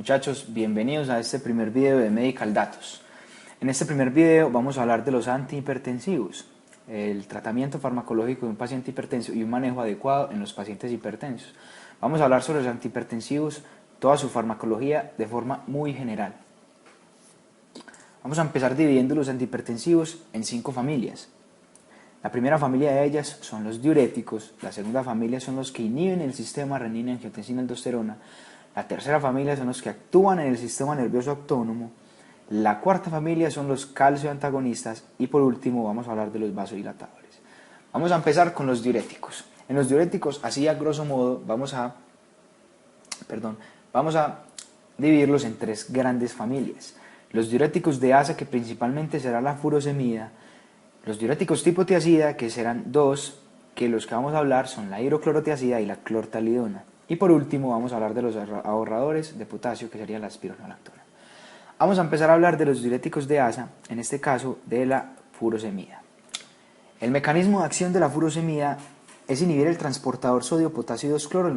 Muchachos, bienvenidos a este primer video de Medical Datos. En este primer video vamos a hablar de los antihipertensivos, el tratamiento farmacológico de un paciente hipertenso y un manejo adecuado en los pacientes hipertensos. Vamos a hablar sobre los antihipertensivos, toda su farmacología de forma muy general. Vamos a empezar dividiendo los antihipertensivos en 5 familias. La primera familia de ellas son los diuréticos, la segunda familia son los que inhiben el sistema renina-angiotensina-aldosterona, la tercera familia son los que actúan en el sistema nervioso autónomo, la cuarta familia son los calcioantagonistas y por último vamos a hablar de los vasodilatadores. Vamos a empezar con los diuréticos. En los diuréticos, así a grosso modo, vamos a dividirlos en 3 grandes familias. Los diuréticos de asa, que principalmente será la furosemida, los diuréticos tipo tiazida, que serán 2, que los que vamos a hablar son la hidroclorotiazida y la clortalidona. Y por último vamos a hablar de los ahorradores de potasio, que sería la espironolactona. Vamos a empezar a hablar de los diuréticos de asa, en este caso de la furosemida. El mecanismo de acción de la furosemida es inhibir el transportador sodio-potasio 2-cloro en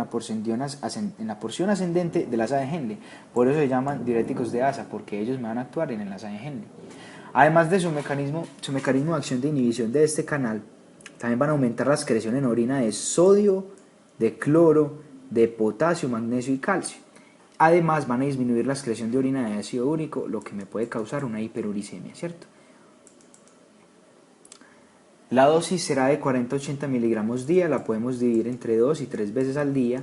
la porción ascendente del asa de Henle. Por eso se llaman diuréticos de asa, porque ellos van a actuar en el asa de Henle. Además de su mecanismo de acción de inhibición de este canal, también van a aumentar la excreción en orina de sodio, de cloro, de potasio, magnesio y calcio. Además van a disminuir la excreción de orina de ácido úrico, lo que me puede causar una hiperuricemia, ¿cierto? La dosis será de 40-80 miligramos día, la podemos dividir entre 2 y 3 veces al día.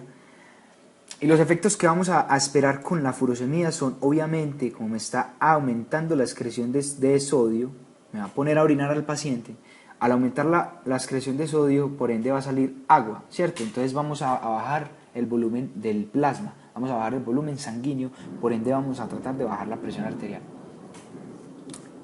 Y los efectos que vamos a esperar con la furosemida son, obviamente, como me está aumentando la excreción de sodio, me va a poner a orinar al paciente. Al aumentar la excreción de sodio, por ende va a salir agua, ¿cierto? Entonces vamos a bajar el volumen del plasma, vamos a bajar el volumen sanguíneo, por ende vamos a tratar de bajar la presión arterial.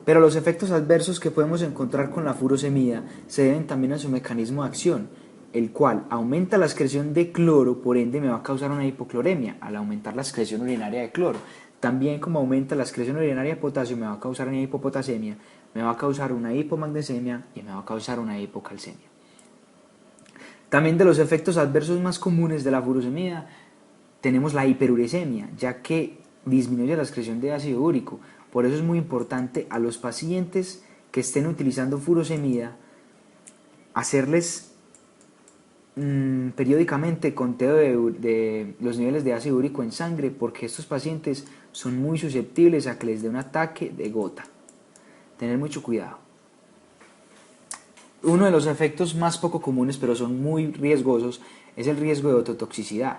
Pero los efectos adversos que podemos encontrar con la furosemida se deben también a su mecanismo de acción, el cual aumenta la excreción de cloro, por ende me va a causar una hipocloremia al aumentar la excreción urinaria de cloro. También como aumenta la excreción urinaria de potasio me va a causar una hipopotasemia, me va a causar una hipomagnesemia y me va a causar una hipocalcemia. También de los efectos adversos más comunes de la furosemida tenemos la hiperuricemia, ya que disminuye la excreción de ácido úrico. Por eso es muy importante a los pacientes que estén utilizando furosemida hacerles periódicamente conteo de los niveles de ácido úrico en sangre, porque estos pacientes son muy susceptibles a que les dé un ataque de gota. Tener mucho cuidado. Uno de los efectos más poco comunes, pero son muy riesgosos, es el riesgo de ototoxicidad.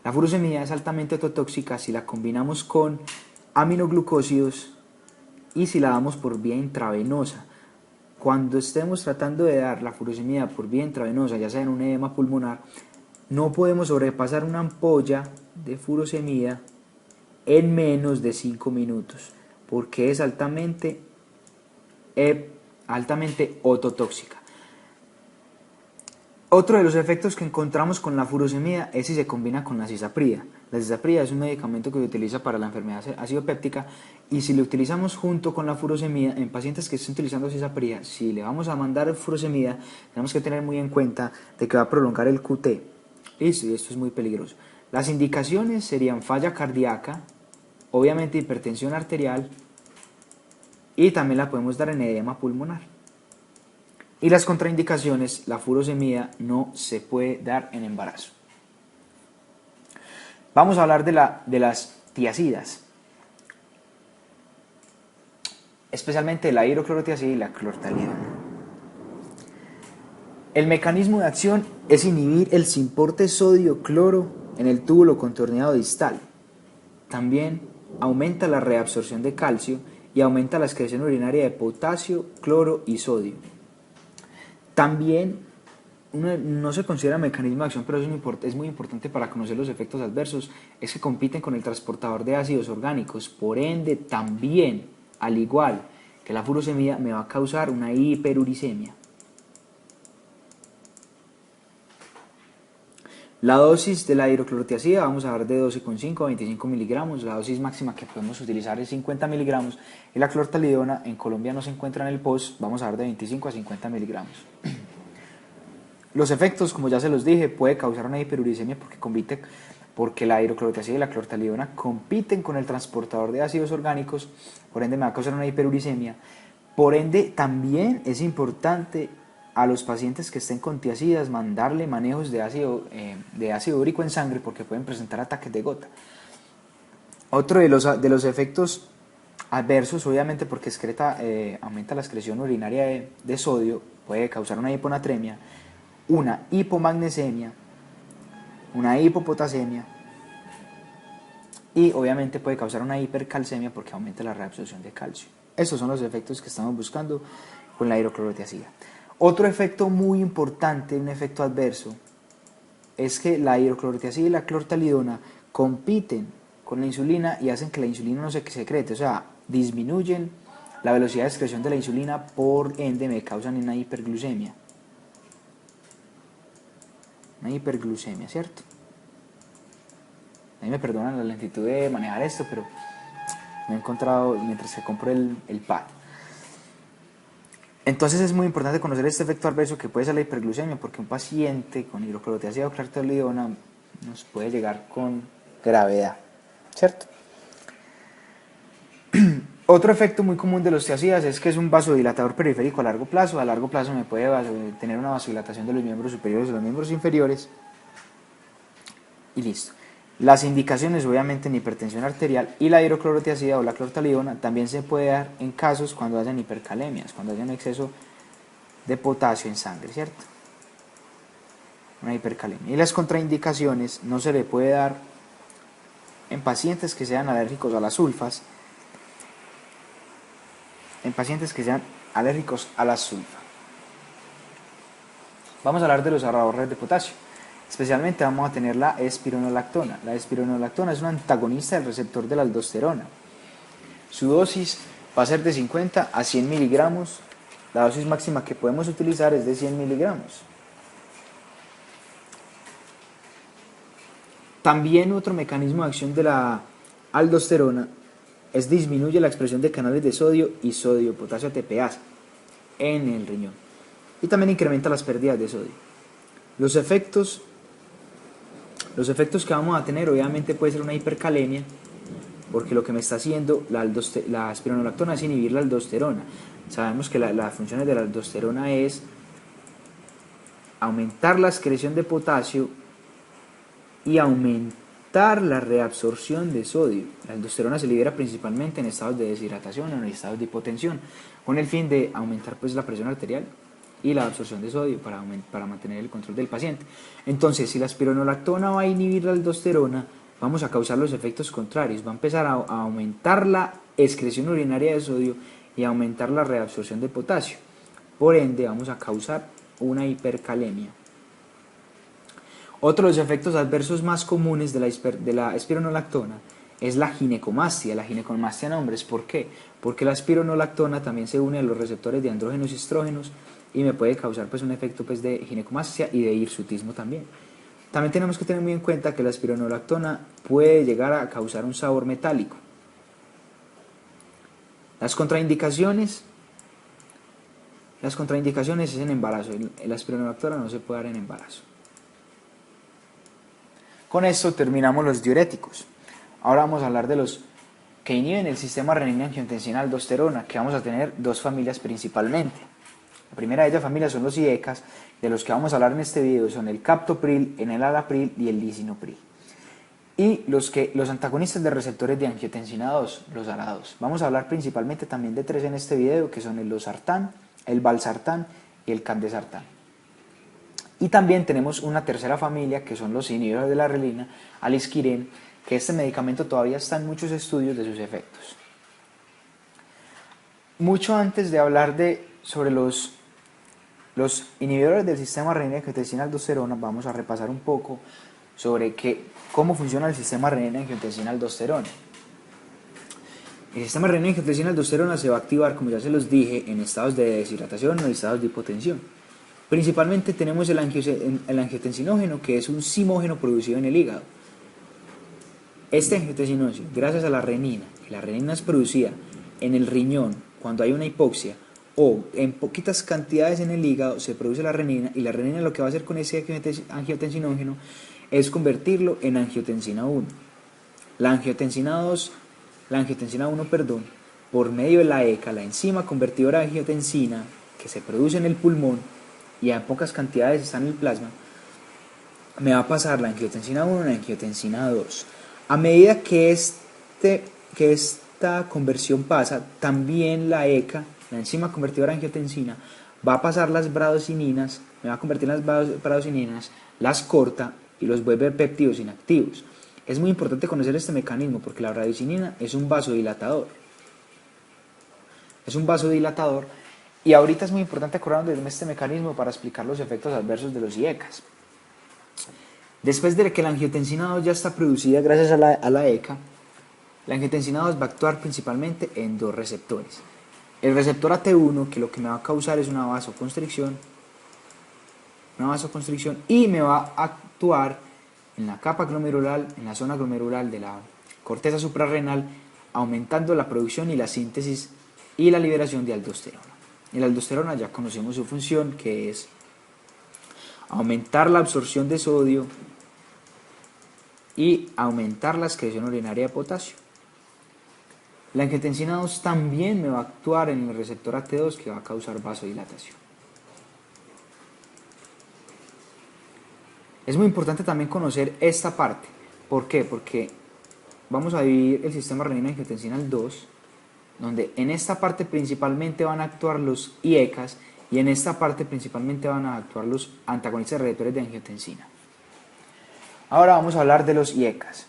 La furosemida es altamente ototóxica si la combinamos con aminoglucósidos y si la damos por vía intravenosa. Cuando estemos tratando de dar la furosemida por vía intravenosa, ya sea en un edema pulmonar, no podemos sobrepasar una ampolla de furosemida en menos de 5 minutos, porque es altamente ototóxica. Otro de los efectos que encontramos con la furosemida es si se combina con la cisaprida. La cisaprida es un medicamento que se utiliza para la enfermedad acidopéptica y si lo utilizamos junto con la furosemida en pacientes que estén utilizando cisaprida, si le vamos a mandar furosemida, tenemos que tener muy en cuenta de que va a prolongar el QT. Listo, y esto es muy peligroso. Las indicaciones serían falla cardíaca, obviamente hipertensión arterial y también la podemos dar en edema pulmonar. Y las contraindicaciones, la furosemida no se puede dar en embarazo. Vamos a hablar de las tiazidas, especialmente la hidroclorotiazida y la clortalidona. El mecanismo de acción es inhibir el simporte sodio-cloro en el túbulo contorneado distal. También aumenta la reabsorción de calcio y aumenta la excreción urinaria de potasio, cloro y sodio. También no se considera mecanismo de acción, pero es muy importante para conocer los efectos adversos, es que compiten con el transportador de ácidos orgánicos, por ende también, al igual que la furosemida, me va a causar una hiperuricemia. La dosis de la hidroclorotiazida vamos a dar de 12,5 a 25 miligramos, la dosis máxima que podemos utilizar es 50 miligramos y la clortalidona en Colombia no se encuentra en el POS, vamos a dar de 25 a 50 miligramos. Los efectos, como ya se los dije, puede causar una hiperuricemia porque compite porque la hidroclorotiazida y la clortalidona compiten con el transportador de ácidos orgánicos, por ende me va a causar una hiperuricemia. Por ende, también es importante a los pacientes que estén con tiazidas mandarle manejos de ácido úrico en sangre porque pueden presentar ataques de gota. Otro de los efectos adversos, obviamente porque aumenta la excreción urinaria de sodio, puede causar una hiponatremia, una hipomagnesemia, una hipopotasemia y obviamente puede causar una hipercalcemia porque aumenta la reabsorción de calcio. Estos son los efectos que estamos buscando con la hidroclorotiazida. Otro efecto muy importante, un efecto adverso, es que la hidroclorotiazida y la clortalidona compiten con la insulina y hacen que la insulina no se secrete, o sea, disminuyen la velocidad de excreción de la insulina, por ende me causan una hiperglucemia. Una hiperglucemia, ¿cierto? A mí me perdonan la lentitud de manejar esto, pero me he encontrado mientras que compro el pad. Entonces es muy importante conocer este efecto adverso que puede ser la hiperglucemia, porque un paciente con hidroclorotiazida o clortalidona nos puede llegar con gravedad, ¿cierto? Otro efecto muy común de los tiazidas es que es un vasodilatador periférico a largo plazo. A largo plazo me puede tener una vasodilatación de los miembros superiores y los miembros inferiores. Y listo. Las indicaciones obviamente en hipertensión arterial y la hidroclorotiazida o la clortalidona también se puede dar en casos cuando hayan hipercalemias, cuando haya un exceso de potasio en sangre, ¿cierto? Una hipercalemia. Y las contraindicaciones no se le puede dar en pacientes que sean alérgicos a las sulfas, Vamos a hablar de los ahorradores de potasio. Especialmente vamos a tener la espironolactona. La espironolactona es un antagonista del receptor de la aldosterona. Su dosis va a ser de 50 a 100 miligramos. La dosis máxima que podemos utilizar es de 100 miligramos. También otro mecanismo de acción de la aldosterona es disminuye la expresión de canales de sodio y sodio-potasio ATPase en el riñón. Y también incrementa las pérdidas de sodio. Los efectos que vamos a tener obviamente puede ser una hipercalemia, porque lo que me está haciendo la espironolactona es inhibir la aldosterona. Sabemos que las funciones de la aldosterona es aumentar la excreción de potasio y aumentar la reabsorción de sodio. La aldosterona se libera principalmente en estados de deshidratación o en estados de hipotensión, con el fin de aumentar pues la presión arterial y la absorción de sodio para mantener el control del paciente. Entonces, si la espironolactona va a inhibir la aldosterona, vamos a causar los efectos contrarios. Va a empezar a aumentar la excreción urinaria de sodio y a aumentar la reabsorción de potasio. Por ende, vamos a causar una hipercalemia. Otro de los efectos adversos más comunes de la espironolactona es la ginecomastia. La ginecomastia en hombres, ¿por qué? Porque la espironolactona también se une a los receptores de andrógenos y estrógenos y me puede causar pues un efecto pues de ginecomastia y de hirsutismo también. También tenemos que tener muy en cuenta que la espironolactona puede llegar a causar un sabor metálico. Las contraindicaciones es en embarazo. La espironolactona no se puede dar en embarazo. Con esto terminamos los diuréticos. Ahora vamos a hablar de los que inhiben el sistema renina-angiotensina-aldosterona, que vamos a tener dos familias principalmente. La primera de ellas familias son los IECAS, de los que vamos a hablar en este video son el captopril, el enalapril y el lisinopril. Y los antagonistas de receptores de angiotensina 2, los ARA2. Vamos a hablar principalmente también de tres en este video, que son el losartán, el valsartán y el candesartán. Y también tenemos una tercera familia, que son los inhibidores de la relina, alisquiren, que este medicamento todavía está en muchos estudios de sus efectos. Mucho antes de hablar sobre los inhibidores del sistema renina-angiotensina-aldosterona, vamos a repasar un poco sobre cómo funciona el sistema renina-angiotensina-aldosterona. El sistema renina-angiotensina-aldosterona se va a activar, como ya se los dije, en estados de deshidratación o en estados de hipotensión. Principalmente tenemos el angiotensinógeno, que es un simógeno producido en el hígado. Este angiotensinógeno, gracias a la renina, que la renina es producida en el riñón cuando hay una hipoxia o en poquitas cantidades en el hígado, se produce la renina, y la renina lo que va a hacer con ese angiotensinógeno es convertirlo en angiotensina 1. La angiotensina 1, por medio de la ECA, la enzima convertidora de angiotensina, que se produce en el pulmón y a pocas cantidades está en el plasma, me va a pasar la angiotensina 1 a la angiotensina 2. A medida que esta conversión pasa, también la ECA, la enzima convertidora de angiotensina, va a pasar las bradosininas, me va a convertir en las bradosininas, las corta y los vuelve péptidos inactivos. Es muy importante conocer este mecanismo porque la bradosinina es un vasodilatador. Y ahorita es muy importante acordarnos de este mecanismo para explicar los efectos adversos de los IECAs. Después de que la angiotensina 2 ya está producida gracias a la ECA, la angiotensina 2 va a actuar principalmente en dos receptores. El receptor AT1, que lo que me va a causar es una vasoconstricción, y me va a actuar en la capa glomerular, en la zona glomerular de la corteza suprarrenal, aumentando la producción y la síntesis y la liberación de aldosterona. Y la aldosterona ya conocemos su función, que es aumentar la absorción de sodio y aumentar la excreción urinaria de potasio. La angiotensina 2 también me va a actuar en el receptor AT2, que va a causar vasodilatación. Es muy importante también conocer esta parte. ¿Por qué? Porque vamos a dividir el sistema renina-angiotensina 2, donde en esta parte principalmente van a actuar los IECAs y en esta parte principalmente van a actuar los antagonistas receptores de angiotensina. Ahora vamos a hablar de los IECAs.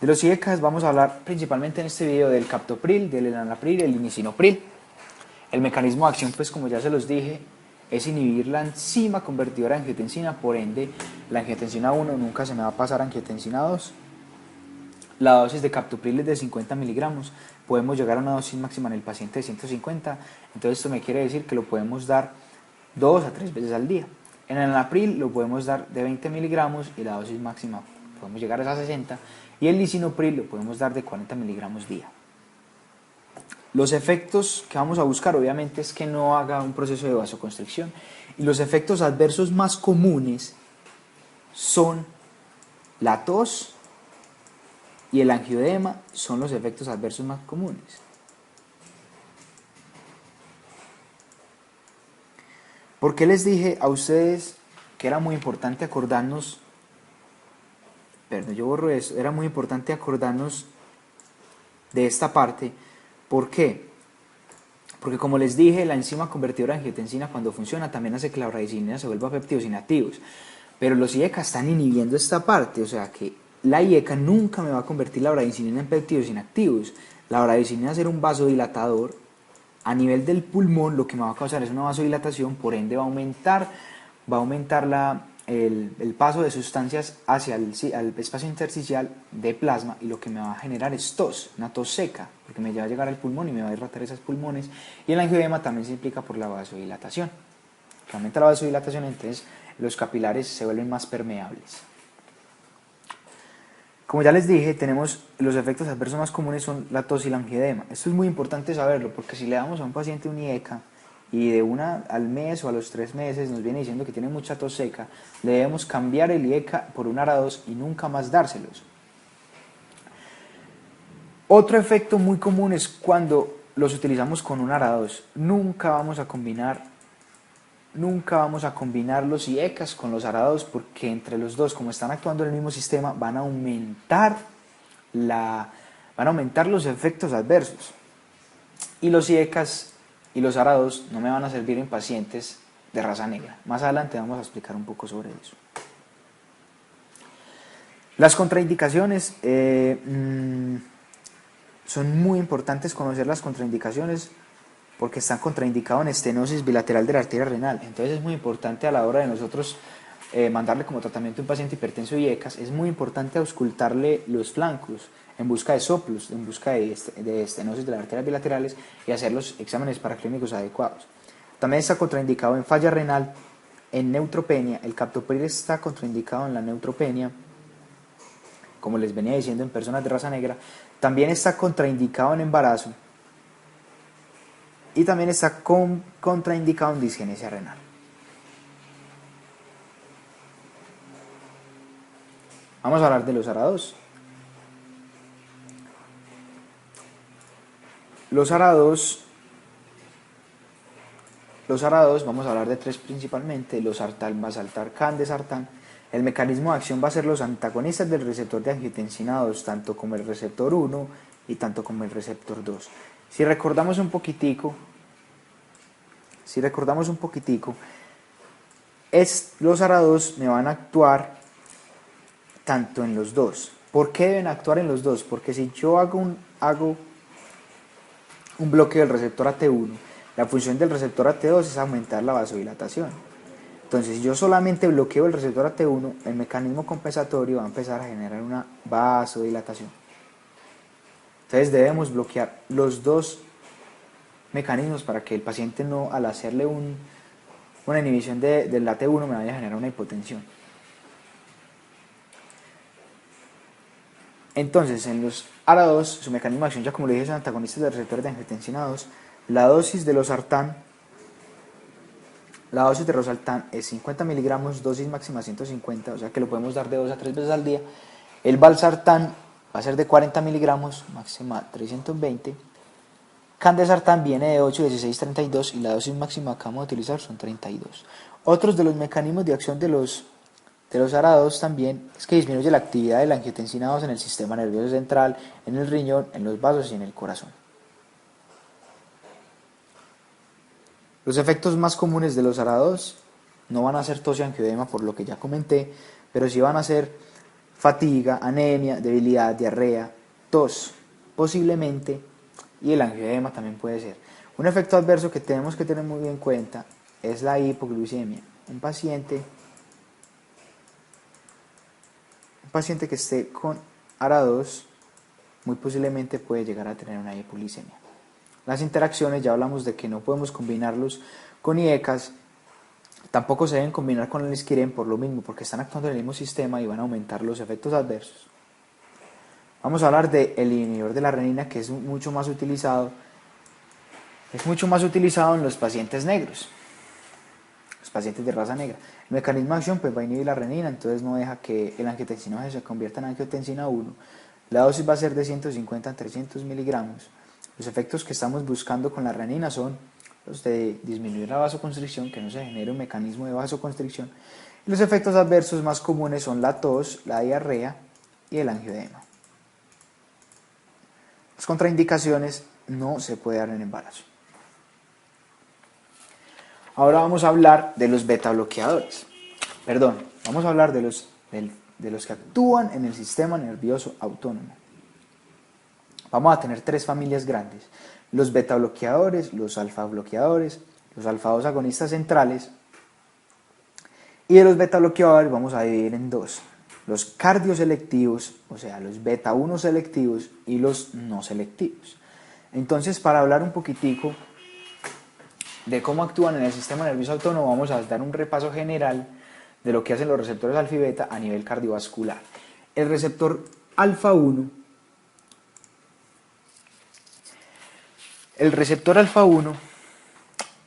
De los IECAs vamos a hablar principalmente en este video del captopril, del enalapril y el lisinopril. El mecanismo de acción, pues como ya se los dije, es inhibir la enzima convertidora de angiotensina, por ende la angiotensina 1 nunca se me va a pasar a angiotensina 2. La dosis de captopril es de 50 miligramos, podemos llegar a una dosis máxima en el paciente de 150, entonces esto me quiere decir que lo podemos dar 2 a 3 veces al día. En el enalapril lo podemos dar de 20 miligramos y la dosis máxima podemos llegar a 60, y el lisinopril lo podemos dar de 40 miligramos día. Los efectos que vamos a buscar obviamente es que no haga un proceso de vasoconstricción, y los efectos adversos más comunes son la tos y el angioedema, son los efectos adversos más comunes. ¿Por qué les dije a ustedes que era muy importante acordarnos? Perdón, yo borro eso. Era muy importante acordarnos de esta parte. ¿Por qué? Porque como les dije, la enzima convertidora de angiotensina cuando funciona también hace que la bradicinina se vuelva péptidos inactivos. Pero los IECA están inhibiendo esta parte, o sea que la IECA nunca me va a convertir la bradicinina en péptidos inactivos. La bradicinina va a ser un vasodilatador a nivel del pulmón, lo que me va a causar es una vasodilatación, por ende va a aumentar el paso de sustancias hacia el espacio intersticial de plasma, y lo que me va a generar es tos, una tos seca, porque me va a llegar al pulmón y me va a irritar esos pulmones. Y el angioedema también se implica por la vasodilatación. Que aumenta la vasodilatación, entonces los capilares se vuelven más permeables. Como ya les dije, tenemos los efectos adversos más comunes son la tos y el angioedema. Esto es muy importante saberlo, porque si le damos a un paciente un IECA y de una al mes o a los 3 meses nos viene diciendo que tiene mucha tos seca, le debemos cambiar el IECA por un ARA2 y nunca más dárselos. Otro efecto muy común es cuando los utilizamos con un ARA2. Nunca vamos a combinar los IECAs con los ARA2, porque entre los dos, como están actuando en el mismo sistema, van a aumentar los efectos adversos. Y los IECAs y los ARA2 no me van a servir en pacientes de raza negra. Más adelante vamos a explicar un poco sobre eso. Las contraindicaciones, son muy importantes conocer las contraindicaciones, porque están contraindicados en estenosis bilateral de la arteria renal. Entonces es muy importante a la hora de nosotros mandarle como tratamiento a un paciente hipertenso y IECAS, es muy importante auscultarle los flancos en busca de soplos, en busca de estenosis de las arterias bilaterales, y hacer los exámenes paraclínicos adecuados. También está contraindicado en falla renal, en neutropenia. El captopril está contraindicado en la neutropenia, como les venía diciendo, en personas de raza negra. También está contraindicado en embarazo, y también está contraindicado en disgenesia renal. Vamos a hablar de los ARA2. Los ARA2, vamos a hablar de tres principalmente: los sartán, vasartán, candesartán. El mecanismo de acción va a ser los antagonistas del receptor de angiotensina 2, tanto como el receptor 1 y tanto como el receptor 2. Si recordamos un poquitico, los ARA2 me van a actuar tanto en los dos. ¿Por qué deben actuar en los dos? Porque si yo hago un bloqueo del receptor AT1, la función del receptor AT2 es aumentar la vasodilatación. Entonces, si yo solamente bloqueo el receptor AT1, el mecanismo compensatorio va a empezar a generar una vasodilatación. Entonces, debemos bloquear los dos mecanismos para que el paciente no, al hacerle una inhibición del AT1, me vaya a generar una hipotensión. Entonces, en los ARA2, su mecanismo de acción, ya como le dije, son antagonistas del receptor de angiotensina 2. La dosis de losartán es 50 miligramos, dosis máxima 150, o sea que lo podemos dar de 2 a 3 veces al día. El valsartán va a ser de 40 miligramos, máxima 320. Candesartán viene de 8, 16, 32 y la dosis máxima que vamos a utilizar son 32. Otros de los mecanismos de acción de los ARA2 también es que disminuye la actividad de la angiotensina 2 en el sistema nervioso central, en el riñón, en los vasos y en el corazón. Los efectos más comunes de los ARA2 no van a ser tos y angioedema, por lo que ya comenté, pero sí van a ser fatiga, anemia, debilidad, diarrea, tos, posiblemente, y el angioedema también puede ser. Un efecto adverso que tenemos que tener muy en cuenta es la hipoglucemia. Un paciente que esté con ARA2 muy posiblemente puede llegar a tener una hipoglucemia. Las interacciones, ya hablamos de que no podemos combinarlos con IECAS, tampoco se deben combinar con el esquiren por lo mismo, porque están actuando en el mismo sistema y van a aumentar los efectos adversos. Vamos a hablar del inhibidor de la renina, que es mucho más utilizado en los pacientes negros, los pacientes de raza negra. El mecanismo de acción pues va a inhibir la renina, entonces no deja que el angiotensina se convierta en angiotensina 1. La dosis va a ser de 150 a 300 miligramos. Los efectos que estamos buscando con la renina son los de disminuir la vasoconstricción, que no se genere un mecanismo de vasoconstricción. Y los efectos adversos más comunes son la tos, la diarrea y el angioedema. Las contraindicaciones: no se puede dar en embarazo. Ahora vamos a hablar de los beta bloqueadores. Vamos a hablar de los que actúan en el sistema nervioso autónomo. Vamos a tener tres familias grandes: los beta bloqueadores, los alfa bloqueadores, los alfa 2 agonistas centrales. Y de los beta bloqueadores vamos a dividir en dos: los cardioselectivos, o sea, los beta 1 selectivos, y los no selectivos. Entonces, para hablar un poquitico de cómo actúan en el sistema nervioso autónomo, vamos a dar un repaso general de lo que hacen los receptores alfa y beta a nivel cardiovascular. El receptor alfa 1,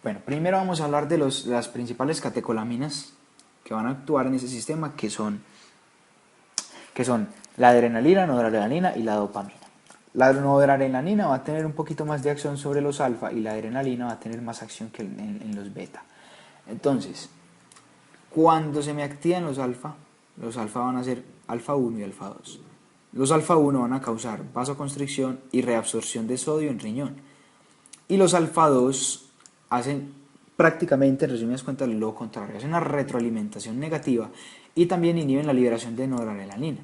bueno, primero vamos a hablar de las principales catecolaminas que van a actuar en ese sistema, que son la adrenalina, noradrenalina y la dopamina. La noradrenalina va a tener un poquito más de acción sobre los alfa y la adrenalina va a tener más acción que en los beta. Entonces, cuando se me activan los alfa van a ser alfa 1 y alfa 2. Los alfa 1 van a causar vasoconstricción y reabsorción de sodio en riñón. Y los alfa 2 hacen prácticamente, en resumidas cuentas, lo contrario. Hacen una retroalimentación negativa y también inhiben la liberación de noradrenalina.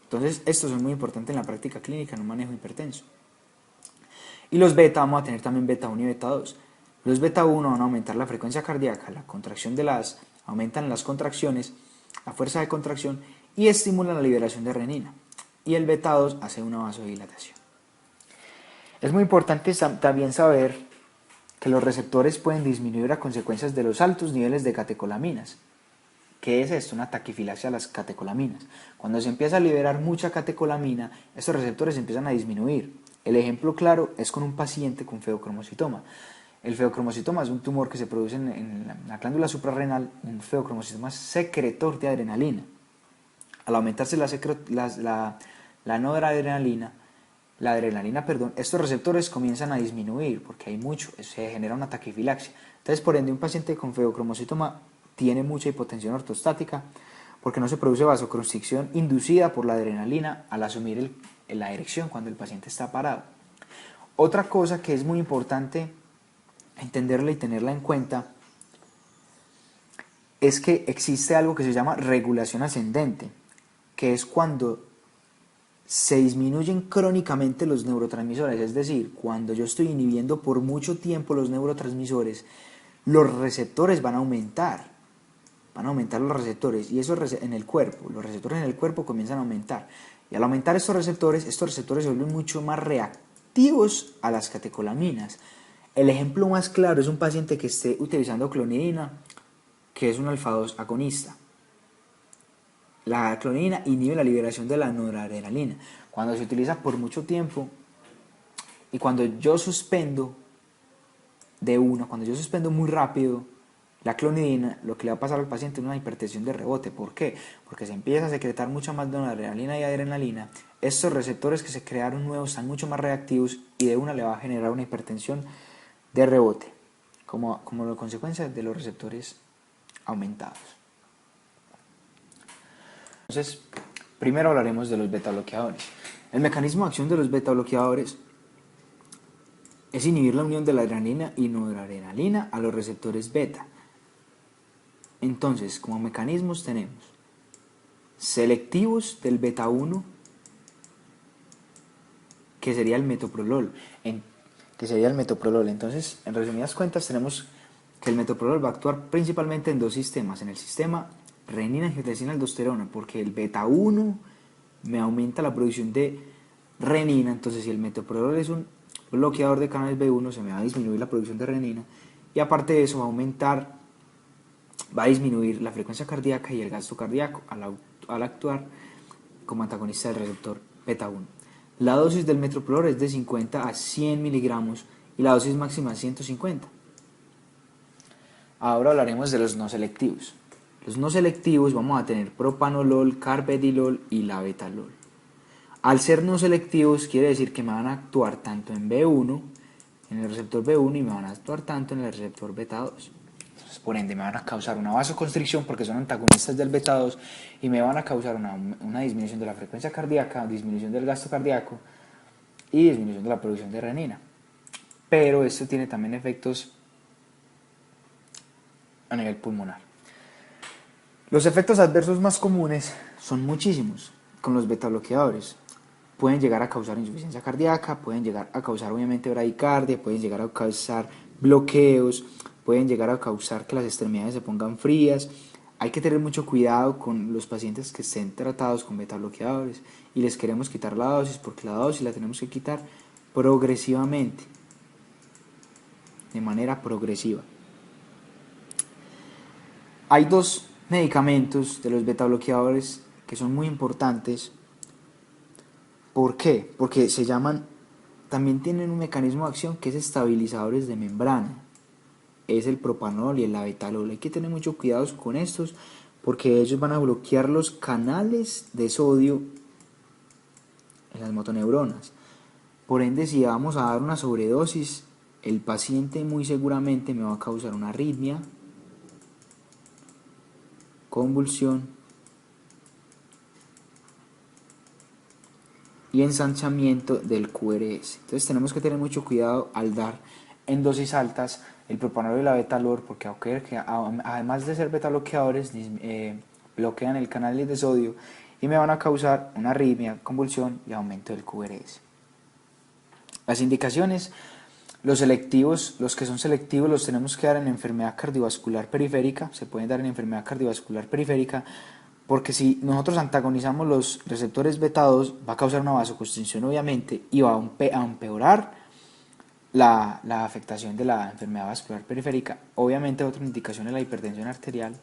Entonces, estos son muy importantes en la práctica clínica, en un manejo hipertenso. Y los beta, vamos a tener también beta 1 y beta 2. Los beta 1 van a aumentar la frecuencia cardíaca, la contracción aumentan las contracciones, la fuerza de contracción y estimulan la liberación de renina. Y el beta 2 hace una vasodilatación. Es muy importante también saber que los receptores pueden disminuir a consecuencias de los altos niveles de catecolaminas. ¿Qué es esto? Una taquifilaxia a las catecolaminas. Cuando se empieza a liberar mucha catecolamina, estos receptores empiezan a disminuir. El ejemplo claro es con un paciente con feocromocitoma. El feocromocitoma es un tumor que se produce en la glándula suprarrenal, un feocromocitoma secretor de adrenalina. Al aumentarse la noradrenalina, estos receptores comienzan a disminuir porque hay mucho, se genera una taquifilaxia. Entonces, por ende, un paciente con febocromocitoma tiene mucha hipotensión ortostática porque no se produce vasoconstricción inducida por la adrenalina al asumir la erección cuando el paciente está parado. Otra cosa que es muy importante entenderla y tenerla en cuenta es que existe algo que se llama regulación ascendente, que es cuando se disminuyen crónicamente los neurotransmisores, es decir, cuando yo estoy inhibiendo por mucho tiempo los neurotransmisores, los receptores van a aumentar los receptores y eso en el cuerpo, los receptores en el cuerpo comienzan a aumentar y al aumentar estos receptores se vuelven mucho más reactivos a las catecolaminas. El ejemplo más claro es un paciente que esté utilizando clonidina, que es un alfa-2 agonista. La clonidina inhibe la liberación de la noradrenalina. Cuando se utiliza por mucho tiempo y cuando yo suspendo cuando yo suspendo muy rápido la clonidina, lo que le va a pasar al paciente es una hipertensión de rebote. ¿Por qué? Porque se empieza a secretar mucha más noradrenalina y adrenalina. Estos receptores que se crearon nuevos están mucho más reactivos y de una le va a generar una hipertensión de rebote, como consecuencia de los receptores aumentados. Entonces, primero hablaremos de los beta-bloqueadores. El mecanismo de acción de los beta-bloqueadores es inhibir la unión de la adrenalina y noradrenalina a los receptores beta. Entonces, como mecanismos tenemos selectivos del beta-1, que sería el metoprolol. Entonces, en resumidas cuentas, tenemos que el metoprolol va a actuar principalmente en dos sistemas. En el sistema renina-angiotensina-aldosterona, porque el beta-1 me aumenta la producción de renina. Entonces, si el metoprolol es un bloqueador de canales B1, se me va a disminuir la producción de renina. Y aparte de eso, va a disminuir la frecuencia cardíaca y el gasto cardíaco al actuar como antagonista del receptor beta-1. La dosis del metoprolol es de 50 a 100 miligramos y la dosis máxima es 150. Ahora hablaremos de los no selectivos. Los no selectivos vamos a tener propanolol, carvedilol y labetalol. Al ser no selectivos quiere decir que me van a actuar tanto en B1, en el receptor B1, y me van a actuar tanto en el receptor beta-2. Por ende me van a causar una vasoconstricción porque son antagonistas del beta-2 y me van a causar una disminución de la frecuencia cardíaca, disminución del gasto cardíaco y disminución de la producción de renina. Pero esto tiene también efectos a nivel pulmonar. Los efectos adversos más comunes son muchísimos con los beta-bloqueadores. Pueden llegar a causar insuficiencia cardíaca, pueden llegar a causar obviamente bradicardia, pueden llegar a causar bloqueos, pueden llegar a causar que las extremidades se pongan frías. Hay que tener mucho cuidado con los pacientes que estén tratados con beta-bloqueadores y les queremos quitar la dosis porque la dosis la tenemos que quitar progresivamente, de manera progresiva. Hay dos medicamentos de los beta-bloqueadores que son muy importantes. ¿Por qué? Porque también tienen un mecanismo de acción que es estabilizadores de membrana. Es el propanolol y el labetalol. Hay que tener mucho cuidado con estos porque ellos van a bloquear los canales de sodio en las motoneuronas. Por ende, si vamos a dar una sobredosis, el paciente muy seguramente me va a causar una arritmia, convulsión y ensanchamiento del QRS. Entonces tenemos que tener mucho cuidado al dar en dosis altas el propanolol y la betalol, porque además de ser beta bloqueadores, bloquean el canal de sodio y me van a causar una arritmia, convulsión y aumento del QRS. Las indicaciones, los que son selectivos los tenemos que dar en enfermedad cardiovascular periférica, se pueden dar en enfermedad cardiovascular periférica, porque si nosotros antagonizamos los receptores beta-2 va a causar una vasoconstricción obviamente y va a empeorar la afectación de la enfermedad vascular periférica. Obviamente otra indicación es la hipertensión arterial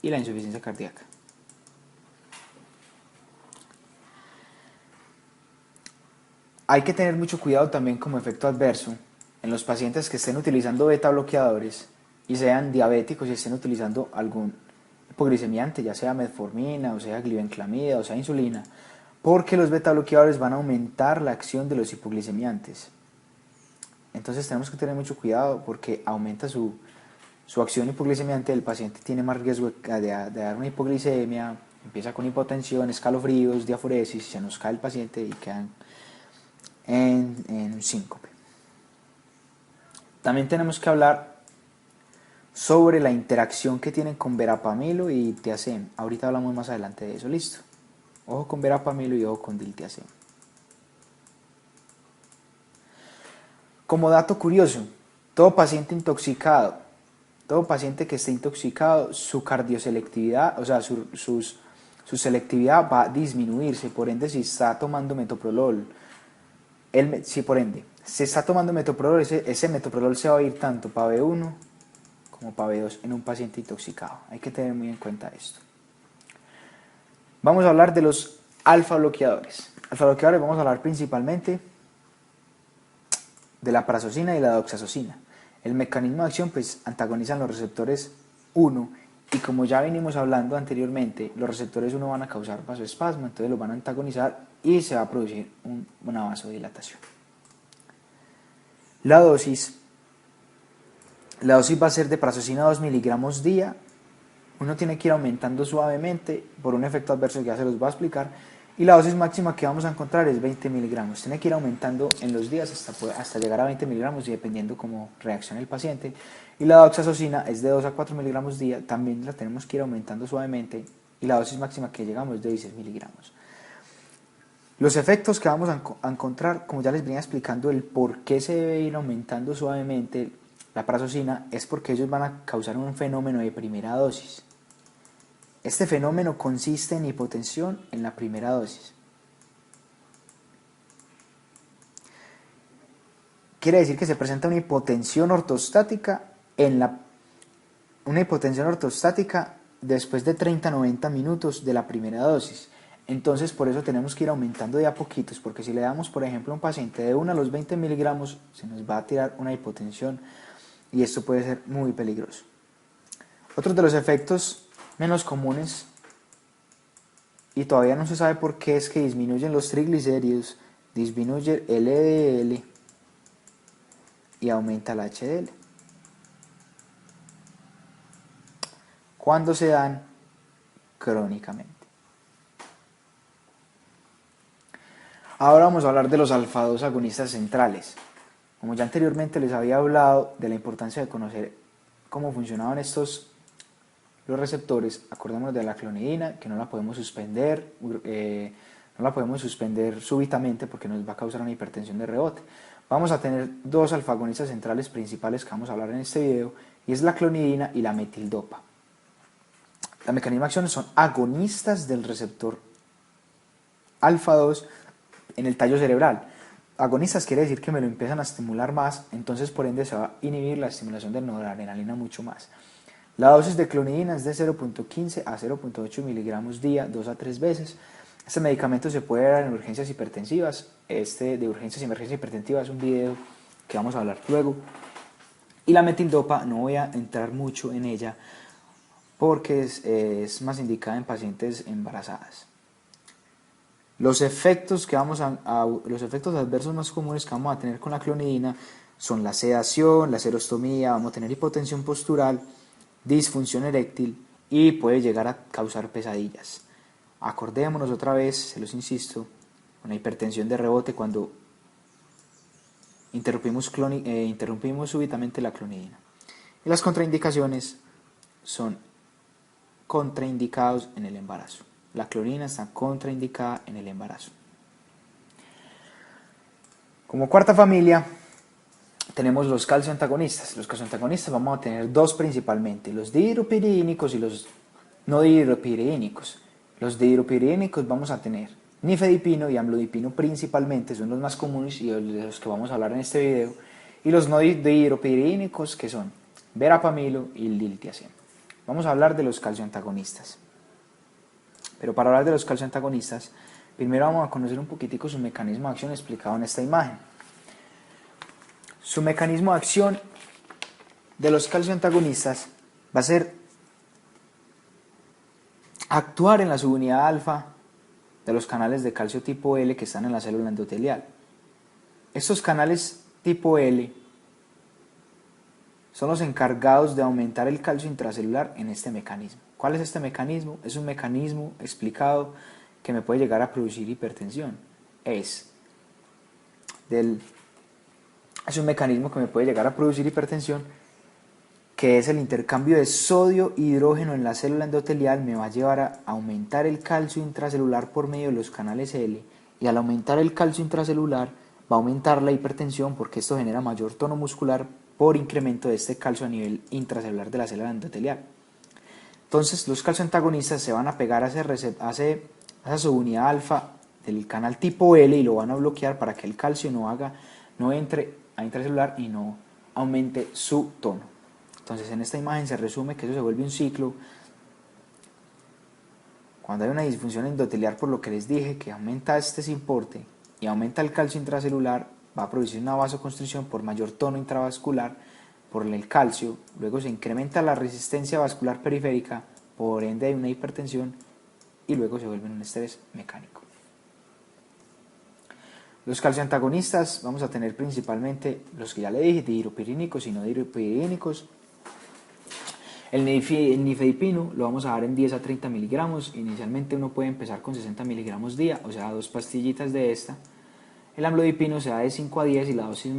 y la insuficiencia cardíaca. Hay que tener mucho cuidado también como efecto adverso en los pacientes que estén utilizando beta bloqueadores y sean diabéticos y estén utilizando algún hipoglicemiante, ya sea metformina, o sea glibenclamida, o sea insulina, porque los beta bloqueadores van a aumentar la acción de los hipoglicemiantes. Entonces tenemos que tener mucho cuidado porque aumenta su acción hipoglicemiante, el paciente tiene más riesgo de dar una hipoglicemia, empieza con hipotensión, escalofríos, diaforesis, se nos cae el paciente y quedan en un síncope. También tenemos que hablar sobre la interacción que tienen con verapamilo y diltiazem. Ahorita hablamos más adelante de eso, listo. Ojo con verapamilo y ojo con diltiazem. Como dato curioso, todo paciente intoxicado, todo paciente que esté intoxicado, su cardioselectividad, o sea, su selectividad va a disminuirse. Por ende, si está tomando metoprolol, si por ende se está tomando metoprolol, ese metoprolol se va a ir tanto para B1 como para B2 en un paciente intoxicado. Hay que tener muy en cuenta esto. Vamos a hablar de los alfa bloqueadores. Alfa bloqueadores vamos a hablar principalmente de la prazosina y la doxazosina. El mecanismo de acción pues antagonizan los receptores 1 y como ya venimos hablando anteriormente, los receptores 1 van a causar vasoespasmo, entonces los van a antagonizar y se va a producir una vasodilatación. La dosis va a ser de prazosina 2 miligramos día. Uno tiene que ir aumentando suavemente por un efecto adverso que ya se los voy a explicar. Y la dosis máxima que vamos a encontrar es 20 miligramos. Tiene que ir aumentando en los días hasta llegar a 20 miligramos y dependiendo cómo reaccione el paciente. Y la doxazosina es de 2 a 4 miligramos día. También la tenemos que ir aumentando suavemente. Y la dosis máxima que llegamos es de 16 miligramos. Los efectos que vamos a encontrar, como ya les venía explicando, el por qué se debe ir aumentando suavemente la prazosina, es porque ellos van a causar un fenómeno de primera dosis. Este fenómeno consiste en hipotensión en la primera dosis. Quiere decir que se presenta una hipotensión ortostática después de 30-90 minutos de la primera dosis. Entonces por eso tenemos que ir aumentando de a poquitos, porque si le damos por ejemplo a un paciente de 1 a los 20 miligramos, se nos va a tirar una hipotensión y esto puede ser muy peligroso. Otro de los efectos menos comunes, y todavía no se sabe por qué, es que disminuyen los triglicéridos, disminuye el LDL y aumenta el HDL. Cuando se dan crónicamente. Ahora vamos a hablar de los alfa-2 agonistas centrales. Como ya anteriormente les había hablado de la importancia de conocer cómo funcionaban los receptores, acordémonos de la clonidina, que no la podemos suspender, súbitamente porque nos va a causar una hipertensión de rebote. Vamos a tener dos alfa-agonistas centrales principales que vamos a hablar en este video, y es la clonidina y la metildopa. La mecanismo de acción son agonistas del receptor alfa-2 en el tallo cerebral. Agonistas quiere decir que me lo empiezan a estimular más, entonces por ende se va a inhibir la estimulación de noradrenalina mucho más. La dosis de clonidina es de 0.15 a 0.8 miligramos día, 2 a 3 veces. Este medicamento se puede dar en urgencias hipertensivas. De urgencias y emergencias hipertensivas es un video que vamos a hablar luego. Y la metildopa no voy a entrar mucho en ella porque es más indicada en pacientes embarazadas. Los efectos adversos más comunes que vamos a tener con la clonidina son la sedación, la serostomía, vamos a tener hipotensión postural, disfunción eréctil y puede llegar a causar pesadillas. Acordémonos otra vez, se los insisto, una hipertensión de rebote cuando interrumpimos súbitamente la clonidina. Y las contraindicaciones son contraindicados en el embarazo. La clonidina está contraindicada en el embarazo. Como cuarta familia tenemos los calcioantagonistas. Los calcioantagonistas vamos a tener dos principalmente, los dihidropiridínicos y los no dihidropiridínicos. Los dihidropiridínicos vamos a tener nifedipino y amlodipino principalmente, son los más comunes y de los que vamos a hablar en este video. Y los no dihidropiridínicos, que son verapamilo y diltiazem. Vamos a hablar de los calcioantagonistas. Pero para hablar de los calcioantagonistas, primero vamos a conocer un poquitico su mecanismo de acción explicado en esta imagen. Su mecanismo de acción de los calcioantagonistas va a ser actuar en la subunidad alfa de los canales de calcio tipo L que están en la célula endotelial. Estos canales tipo L son los encargados de aumentar el calcio intracelular en este mecanismo. ¿Cuál es este mecanismo? Es un mecanismo explicado que me puede llegar a producir hipertensión. Es un mecanismo que me puede llegar a producir hipertensión, que es el intercambio de sodio e hidrógeno en la célula endotelial, me va a llevar a aumentar el calcio intracelular por medio de los canales L, y al aumentar el calcio intracelular va a aumentar la hipertensión porque esto genera mayor tono muscular por incremento de este calcio a nivel intracelular de la célula endotelial. Entonces los calcioantagonistas se van a pegar a esa subunidad alfa del canal tipo L y lo van a bloquear para que el calcio no entre a intracelular y no aumente su tono. Entonces en esta imagen se resume que eso se vuelve un ciclo. Cuando hay una disfunción endoteliar, por lo que les dije, que aumenta este soporte y aumenta el calcio intracelular, va a producir una vasoconstricción por mayor tono intravascular por el calcio, luego se incrementa la resistencia vascular periférica, por ende hay una hipertensión y luego se vuelve un estrés mecánico. Los calcioantagonistas vamos a tener principalmente los que ya le dije, dihidropirínicos y no dihidropirínicos. El nifedipino lo vamos a dar en 10 a 30 miligramos. Inicialmente uno puede empezar con 60 miligramos día, o sea, 2 pastillitas de esta. El amlodipino se da de 5 a 10 y la dosis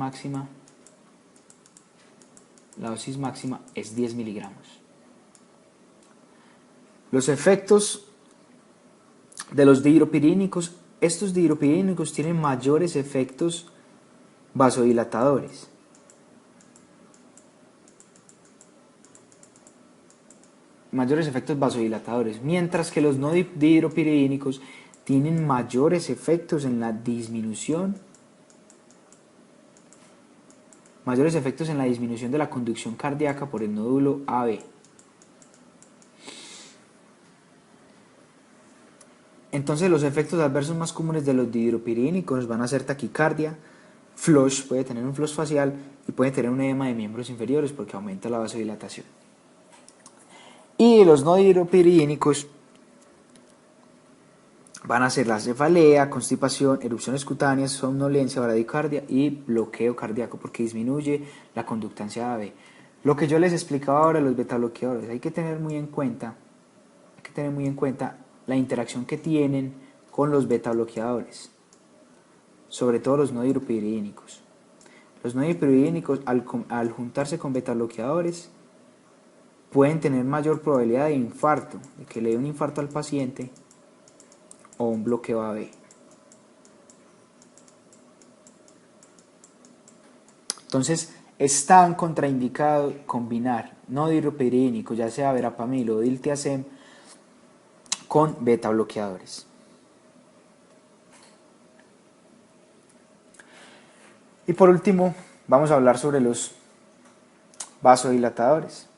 máxima es 10 miligramos. Los efectos de los dihidropirínicos, estos dihidropirínicos tienen mayores efectos vasodilatadores. Mientras que los no dihidropirínicos tienen mayores efectos en la disminución de la conducción cardíaca por el nódulo AB. Entonces los efectos adversos más comunes de los dihidropirínicos van a ser taquicardia, flush, puede tener un flush facial y puede tener un edema de miembros inferiores porque aumenta la vasodilatación. Y los no dihidropirínicos van a ser la cefalea, constipación, erupciones cutáneas, somnolencia, bradicardia y bloqueo cardíaco porque disminuye la conductancia AB. Lo que yo les explicaba ahora, los betabloqueadores, hay que tener muy en cuenta la interacción que tienen con los betabloqueadores, sobre todo los no dihidropirínicos. Los no dihidropirínicos al juntarse con betabloqueadores pueden tener mayor probabilidad de infarto, de que le dé un infarto al paciente o un bloqueo AB. Entonces, es tan contraindicado combinar no dihidropirínicos, ya sea verapamil o diltiazem, con beta bloqueadores. Y por último, vamos a hablar sobre los vasodilatadores.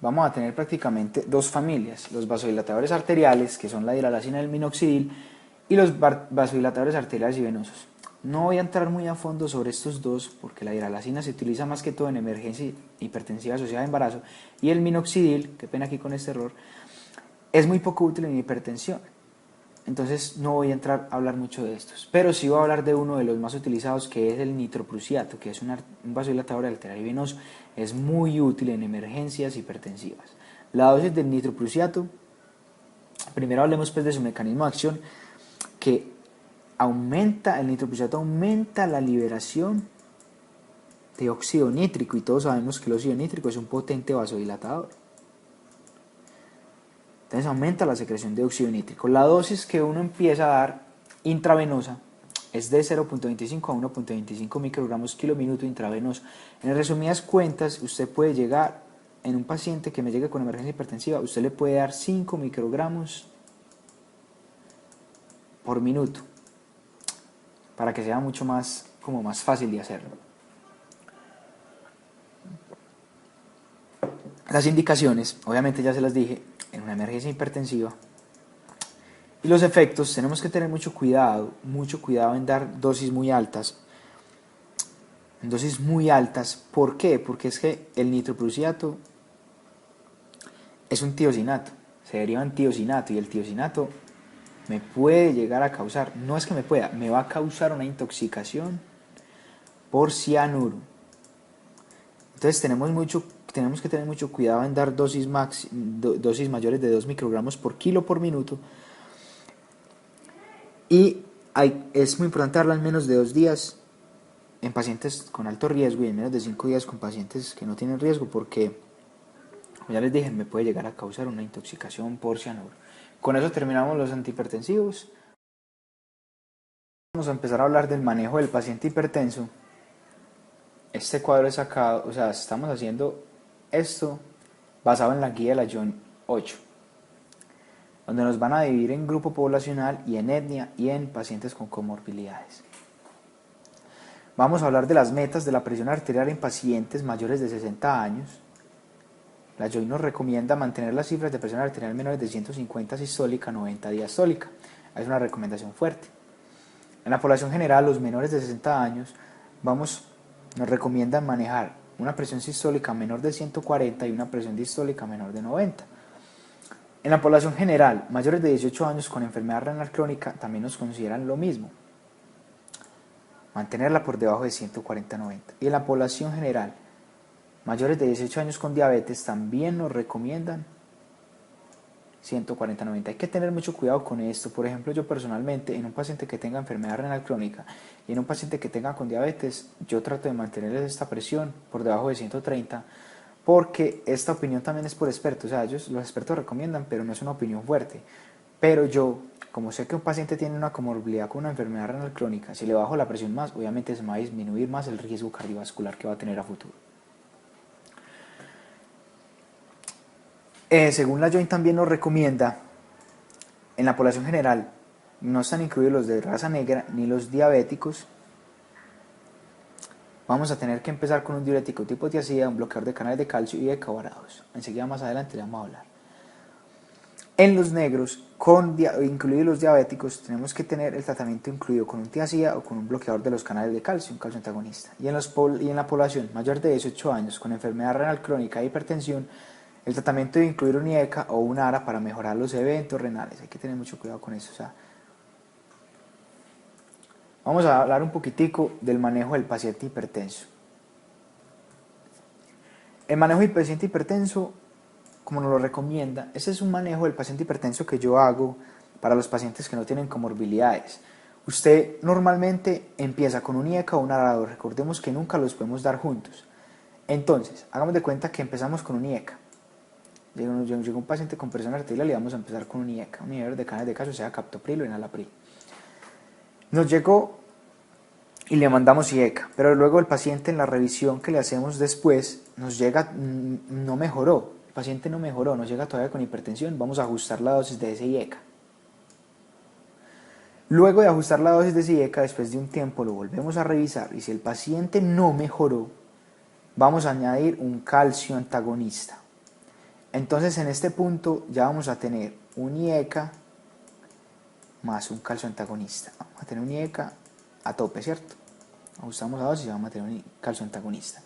Vamos a tener prácticamente dos familias, los vasodilatadores arteriales, que son la hidralacina y el minoxidil, y los vasodilatadores arteriales y venosos. No voy a entrar muy a fondo sobre estos dos, porque la hidralacina se utiliza más que todo en emergencia hipertensiva asociada a embarazo, y el minoxidil, qué pena aquí con este error, es muy poco útil en hipertensión. Entonces no voy a entrar a hablar mucho de estos, pero sí voy a hablar de uno de los más utilizados, que es el nitroprusiato, que es un vasodilatador arterial y venoso. Es muy útil en emergencias hipertensivas. La dosis del nitroprusiato, primero hablemos pues de su mecanismo de acción, que el nitroprusiato aumenta la liberación de óxido nítrico, y todos sabemos que el óxido nítrico es un potente vasodilatador. Entonces aumenta la secreción de óxido nítrico. La dosis que uno empieza a dar intravenosa es de 0.25 a 1.25 microgramos kilo minuto intravenoso. En resumidas cuentas, usted puede llegar, en un paciente que me llegue con emergencia hipertensiva, usted le puede dar 5 microgramos por minuto, para que sea mucho más fácil de hacerlo. Las indicaciones, obviamente ya se las dije, en una emergencia hipertensiva. Y los efectos, tenemos que tener mucho cuidado en dar dosis muy altas. ¿Por qué? Porque es que el nitroprusiato es un tiosinato, se deriva en tiosinato y el tiosinato me puede llegar a causar, no es que me pueda, me va a causar una intoxicación por cianuro. Entonces tenemos que tener mucho cuidado en dar dosis mayores de 2 microgramos por kilo por minuto, y es muy importante darla en menos de 2 días en pacientes con alto riesgo y en menos de 5 días con pacientes que no tienen riesgo, porque, como ya les dije, me puede llegar a causar una intoxicación por cianuro. Con eso terminamos los antihipertensivos. Vamos a empezar a hablar del manejo del paciente hipertenso. Este cuadro es sacado, o sea, estamos haciendo esto basado en la guía de la John 8, donde nos van a dividir en grupo poblacional y en etnia y en pacientes con comorbilidades. Vamos a hablar de las metas de la presión arterial en pacientes mayores de 60 años. La JOY nos recomienda mantener las cifras de presión arterial menores de 150 sistólica, 90 diastólica. Es una recomendación fuerte. En la población general, los menores de 60 años, nos recomiendan manejar una presión sistólica menor de 140 y una presión distólica menor de 90. En la población general, mayores de 18 años con enfermedad renal crónica también nos consideran lo mismo, mantenerla por debajo de 140-90. Y en la población general, mayores de 18 años con diabetes también nos recomiendan 140-90. Hay que tener mucho cuidado con esto. Por ejemplo, yo personalmente, en un paciente que tenga enfermedad renal crónica y en un paciente que tenga con diabetes, yo trato de mantenerles esta presión por debajo de 130, porque esta opinión también es por expertos. O sea, los expertos recomiendan, pero no es una opinión fuerte. Pero yo, como sé que un paciente tiene una comorbilidad con una enfermedad renal crónica, si le bajo la presión más, obviamente se me va a disminuir más el riesgo cardiovascular que va a tener a futuro. Según la JOINT también nos recomienda, en la población general no están incluidos los de raza negra ni los diabéticos. Vamos a tener que empezar con un diurético tipo tiazida, un bloqueador de canales de calcio y de cavarados. Enseguida más adelante le vamos a hablar. En los negros, incluidos los diabéticos, tenemos que tener el tratamiento incluido con un tiazida o con un bloqueador de los canales de calcio, un calcio antagonista. Y en la población mayor de 18 años con enfermedad renal crónica e hipertensión, el tratamiento debe incluir un IECA o un ARA para mejorar los eventos renales. Hay que tener mucho cuidado con eso. Vamos a hablar un poquitico del manejo del paciente hipertenso. El manejo del paciente hipertenso, como nos lo recomienda, ese es un manejo del paciente hipertenso que yo hago para los pacientes que no tienen comorbilidades. Usted normalmente empieza con un IECA o un ARA. Recordemos que nunca los podemos dar juntos. Entonces, hagamos de cuenta que empezamos con un IECA. Llega un paciente con presión arterial y vamos a empezar con un IECA, un inhibidor de canales de calcio, sea captopril o enalapril. Nos llegó y le mandamos IECA, pero luego el paciente en la revisión que le hacemos después nos llega, no mejoró, el paciente no mejoró, nos llega todavía con hipertensión, vamos a ajustar la dosis de ese IECA. Luego de ajustar la dosis de ese IECA, después de un tiempo lo volvemos a revisar y si el paciente no mejoró, vamos a añadir un calcio antagonista. Entonces en este punto ya vamos a tener un IECA más un calcio antagonista. Vamos a tener un IECA a tope, ¿cierto? Ajustamos la dosis y vamos a tener un calcio antagonista.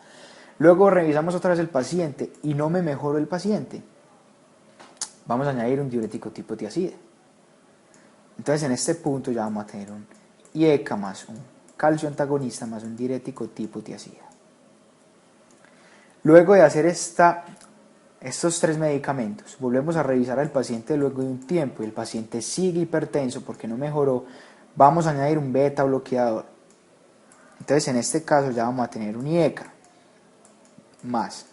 Luego revisamos otra vez el paciente y no me mejoró el paciente. Vamos a añadir un diurético tipo tiazida. Entonces en este punto ya vamos a tener un IECA más un calcio antagonista más un diurético tipo tiazida. Luego de hacer estos 3 medicamentos, volvemos a revisar al paciente luego de un tiempo y el paciente sigue hipertenso porque no mejoró, vamos a añadir un beta bloqueador. Entonces en este caso ya vamos a tener un IECA más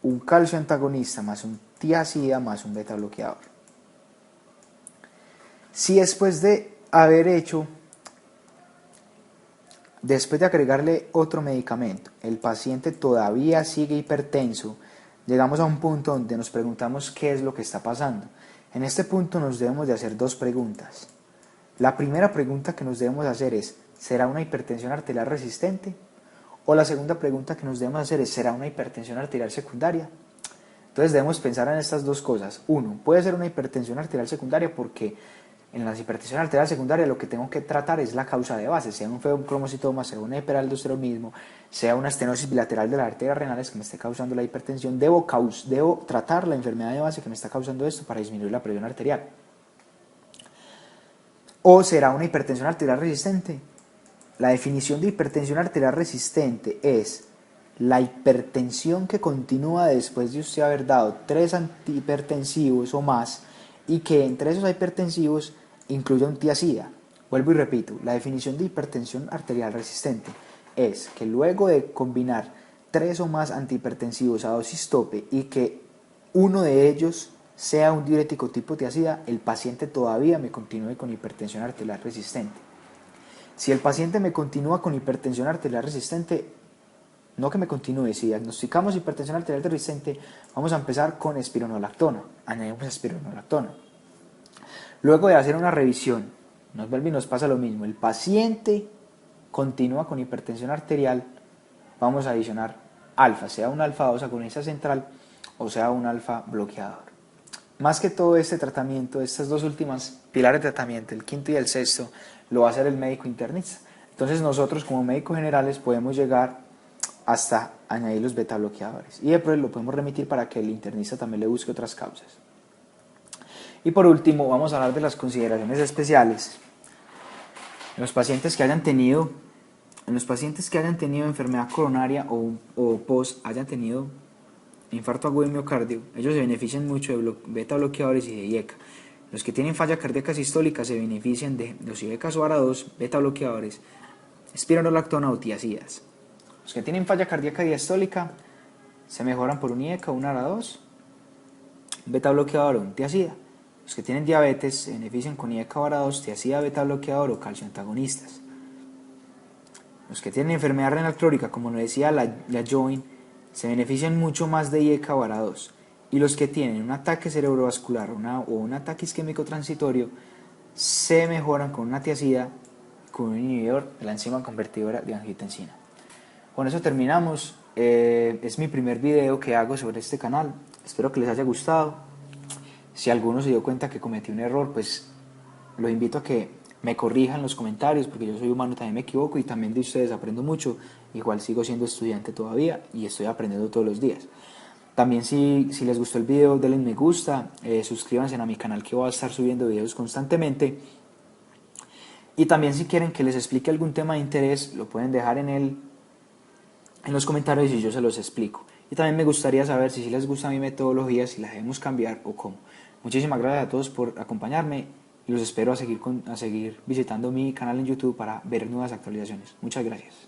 un calcio antagonista más un tiazida más un beta bloqueador. Si después de agregarle otro medicamento, el paciente todavía sigue hipertenso, llegamos a un punto donde nos preguntamos qué es lo que está pasando. En este punto nos debemos de hacer 2 preguntas. La primera pregunta que nos debemos hacer es, ¿será una hipertensión arterial resistente? O la segunda pregunta que nos debemos hacer es, ¿será una hipertensión arterial secundaria? Entonces debemos pensar en estas 2 cosas. Uno, puede ser una hipertensión arterial secundaria porque en la hipertensión arterial secundaria lo que tengo que tratar es la causa de base, sea un feocromocitoma, sea un hiperaldosteronismo, sea una estenosis bilateral de las arterias renales que me esté causando la hipertensión. Debo tratar la enfermedad de base que me está causando esto para disminuir la presión arterial. ¿O será una hipertensión arterial resistente? La definición de hipertensión arterial resistente es la hipertensión que continúa después de usted haber dado 3 antihipertensivos o más y que entre esos hipertensivos incluye un tiazida. Vuelvo y repito, la definición de hipertensión arterial resistente es que luego de combinar 3 o más antihipertensivos a dosis tope y que uno de ellos sea un diurético tipo tiazida, el paciente todavía me continúe con hipertensión arterial resistente. Si el paciente me continúa con hipertensión arterial resistente, no que me continúe, si diagnosticamos hipertensión arterial resistente, vamos a empezar con espironolactona, añadimos espironolactona. Luego de hacer una revisión, nos vuelve y nos pasa lo mismo, el paciente continúa con hipertensión arterial, vamos a adicionar alfa, sea un alfa 2 agonista central o sea un alfa bloqueador. Más que todo este tratamiento, estas dos últimas pilares de tratamiento, el quinto y el sexto, lo va a hacer el médico internista. Entonces nosotros como médicos generales podemos llegar hasta añadir los beta bloqueadores y después lo podemos remitir para que el internista también le busque otras causas. Y por último vamos a hablar de las consideraciones especiales. En los pacientes que hayan tenido enfermedad coronaria o post hayan tenido infarto agudo de miocardio, ellos se benefician mucho de beta bloqueadores y de IECA. Los que tienen falla cardíaca sistólica se benefician de los IECAs o ARA2, beta bloqueadores, espironolactona o tiazidas. Los que tienen falla cardíaca diastólica se mejoran por un IECA o un ARA2, un beta bloqueador o un tiazida. Los que tienen diabetes se benefician con IECA o ARA2, tiazida, beta bloqueador o calcio antagonistas. Los que tienen enfermedad renal crónica, como lo decía la Join, se benefician mucho más de IECA o ARA2. Y los que tienen un ataque cerebrovascular o un ataque isquémico transitorio se mejoran con una tiazida, con un inhibidor de la enzima convertidora de angiotensina. Con eso terminamos. Es mi primer video que hago sobre este canal. Espero que les haya gustado. Si alguno se dio cuenta que cometí un error, pues los invito a que me corrijan en los comentarios, porque yo soy humano, también me equivoco y también de ustedes aprendo mucho. Igual sigo siendo estudiante todavía y estoy aprendiendo todos los días. También si les gustó el video, denle me gusta, suscríbanse a mi canal que voy a estar subiendo videos constantemente. Y también si quieren que les explique algún tema de interés, lo pueden dejar en los comentarios y yo se los explico. Y también me gustaría saber si les gusta mi metodología, si la debemos cambiar o cómo. Muchísimas gracias a todos por acompañarme y los espero a seguir visitando mi canal en YouTube para ver nuevas actualizaciones. Muchas gracias.